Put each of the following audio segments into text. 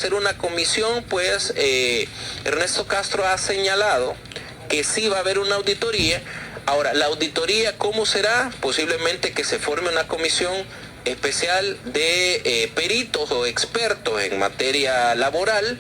hacer una comisión, pues Ernesto Castro ha señalado que sí va a haber una auditoría. Ahora, la auditoría, ¿cómo será? Posiblemente que se forme una comisión especial de peritos o expertos en materia laboral,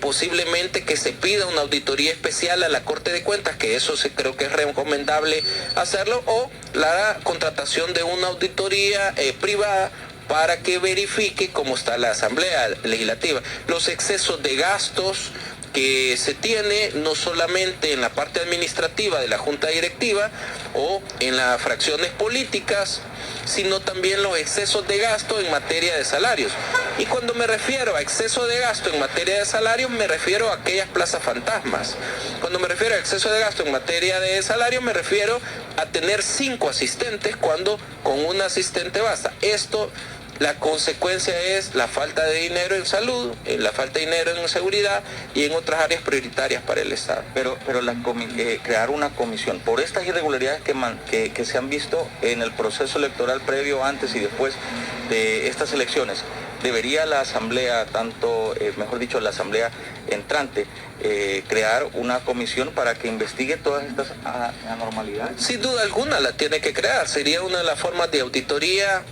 posiblemente que se pida una auditoría especial a la Corte de Cuentas, que eso sí creo que es recomendable hacerlo, o la contratación de una auditoría privada para que verifique cómo está la Asamblea Legislativa, los excesos de gastos que se tiene no solamente en la parte administrativa de la Junta Directiva o en las fracciones políticas, sino también los excesos de gasto en materia de salarios. Y cuando me refiero a exceso de gasto en materia de salarios, me refiero a aquellas plazas fantasmas. Cuando me refiero a exceso de gasto en materia de salarios, me refiero a tener 5 asistentes cuando con un asistente basta. Esto, la consecuencia es la falta de dinero en salud, la falta de dinero en seguridad y en otras áreas prioritarias para el Estado. Pero crear una comisión por estas irregularidades que se han visto en el proceso electoral previo, antes y después de estas elecciones, ¿debería la Asamblea, mejor dicho, la Asamblea entrante, crear una comisión para que investigue todas estas anormalidades? Sin duda alguna la tiene que crear. Sería una de las formas de auditoría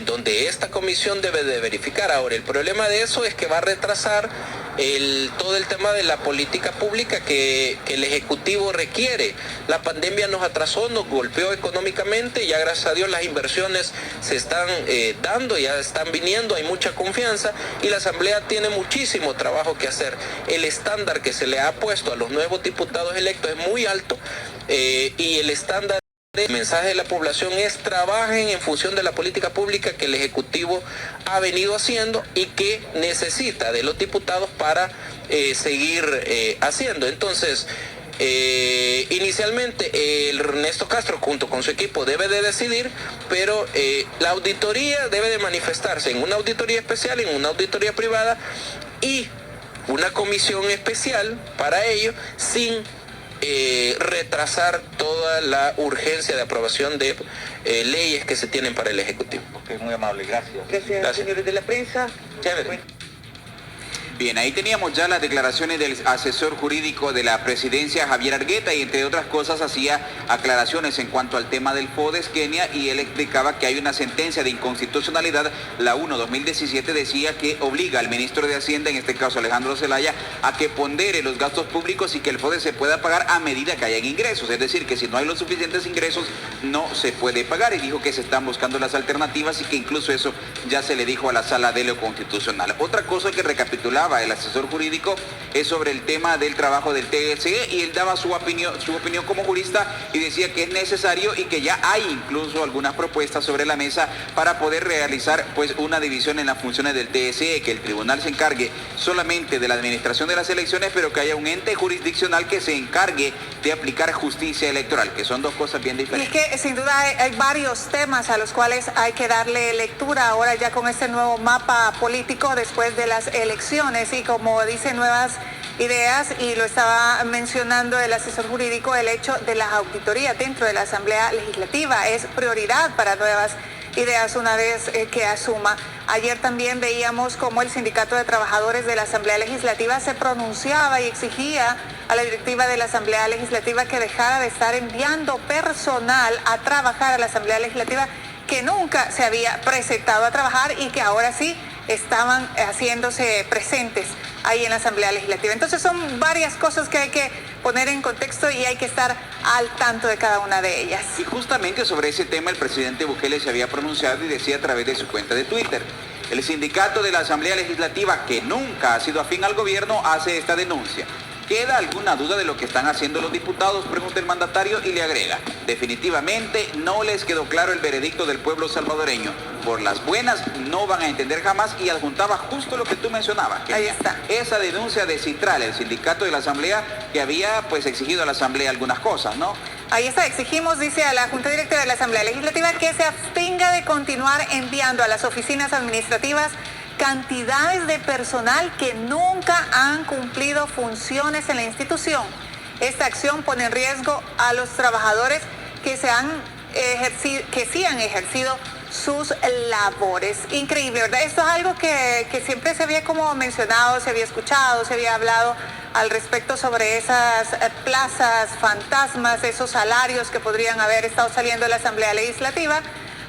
donde esta comisión debe de verificar. Ahora, el problema de eso es que va a retrasar todo el tema de la política pública que el Ejecutivo requiere. La pandemia nos atrasó, nos golpeó económicamente, ya gracias a Dios las inversiones se están dando, ya están viniendo, hay mucha confianza y la Asamblea tiene muchísimo trabajo que hacer. El estándar que se le ha puesto a los nuevos diputados electos es muy alto y el estándar, el mensaje de la población es: trabajen en función de la política pública que el Ejecutivo ha venido haciendo y que necesita de los diputados para seguir haciendo. Entonces, inicialmente Ernesto Castro junto con su equipo debe de decidir, pero la auditoría debe de manifestarse en una auditoría especial, en una auditoría privada y una comisión especial para ello, sin retrasar toda la urgencia de aprobación de leyes que se tienen para el Ejecutivo. Ok, muy amable, gracias. Gracias, señores de la prensa. Chévere. Bien, ahí teníamos ya las declaraciones del asesor jurídico de la presidencia, Javier Argueta, y entre otras cosas hacía aclaraciones en cuanto al tema del FODES Kenia, y él explicaba que hay una sentencia de inconstitucionalidad, la 1/2017, decía que obliga al ministro de Hacienda, en este caso Alejandro Zelaya, a que pondere los gastos públicos y que el FODES se pueda pagar a medida que hayan ingresos, es decir, que si no hay los suficientes ingresos no se puede pagar, y dijo que se están buscando las alternativas y que incluso eso ya se le dijo a la Sala de lo Constitucional. Otra cosa que recapitulaba el asesor jurídico es sobre el tema del trabajo del TSE, y él daba su opinión como jurista y decía que es necesario y que ya hay incluso algunas propuestas sobre la mesa para poder realizar pues una división en las funciones del TSE, que el tribunal se encargue solamente de la administración de las elecciones, pero que haya un ente jurisdiccional que se encargue de aplicar justicia electoral, que son dos cosas bien diferentes. Y es que sin duda hay varios temas a los cuales hay que darle lectura ahora ya con este nuevo mapa político después de las elecciones, y como dice, nuevas ideas, y lo estaba mencionando el asesor jurídico, el hecho de las auditorías dentro de la Asamblea Legislativa es prioridad para nuevas ideas una vez que asuma. Ayer también veíamos cómo el Sindicato de Trabajadores de la Asamblea Legislativa se pronunciaba y exigía a la directiva de la Asamblea Legislativa que dejara de estar enviando personal a trabajar a la Asamblea Legislativa que nunca se había presentado a trabajar y que ahora sí estaban haciéndose presentes ahí en la Asamblea Legislativa. Entonces son varias cosas que hay que poner en contexto y hay que estar al tanto de cada una de ellas. Y justamente sobre ese tema el presidente Bukele se había pronunciado y decía a través de su cuenta de Twitter: el sindicato de la Asamblea Legislativa, que nunca ha sido afín al gobierno, hace esta denuncia. ¿Queda alguna duda de lo que están haciendo los diputados?, pregunta el mandatario, y le agrega: definitivamente no les quedó claro el veredicto del pueblo salvadoreño. Por las buenas no van a entender jamás, y adjuntaba justo lo que tú mencionabas. Ahí está. Esa denuncia de Citral, el sindicato de la Asamblea, que había pues exigido a la Asamblea algunas cosas, ¿no? Ahí está, exigimos, dice a la Junta Directiva de la Asamblea Legislativa, que se abstenga de continuar enviando a las oficinas administrativas cantidades de personal que nunca han cumplido funciones en la institución. Esta acción pone en riesgo a los trabajadores que sí han ejercido sus labores. Increíble, ¿verdad? Esto es algo que siempre se había como mencionado, se había escuchado, se había hablado al respecto sobre esas plazas fantasmas, esos salarios que podrían haber estado saliendo de la Asamblea Legislativa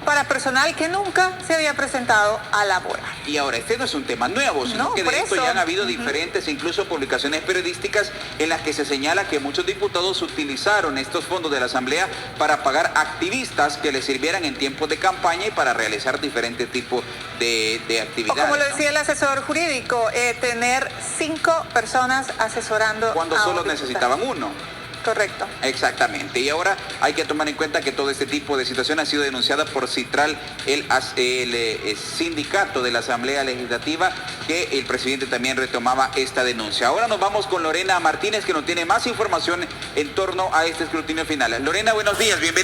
para personal que nunca se había presentado a laborar. Y ahora, este no es un tema nuevo, sino No, que por de esto eso. ya han habido diferentes, incluso publicaciones periodísticas en las que se señala que muchos diputados utilizaron estos fondos de la Asamblea para pagar activistas que les sirvieran en tiempos de campaña y para realizar diferentes tipos de O actividades. como lo ¿no? decía el asesor jurídico, tener 5 personas asesorando Cuando a solo un diputado. necesitaban uno. Correcto. Exactamente. Y ahora hay que tomar en cuenta que todo este tipo de situación ha sido denunciada por Citral, el sindicato de la Asamblea Legislativa, que el presidente también retomaba esta denuncia. Ahora nos vamos con Lorena Martínez, que nos tiene más información en torno a este escrutinio final. Lorena, buenos días, bienvenida.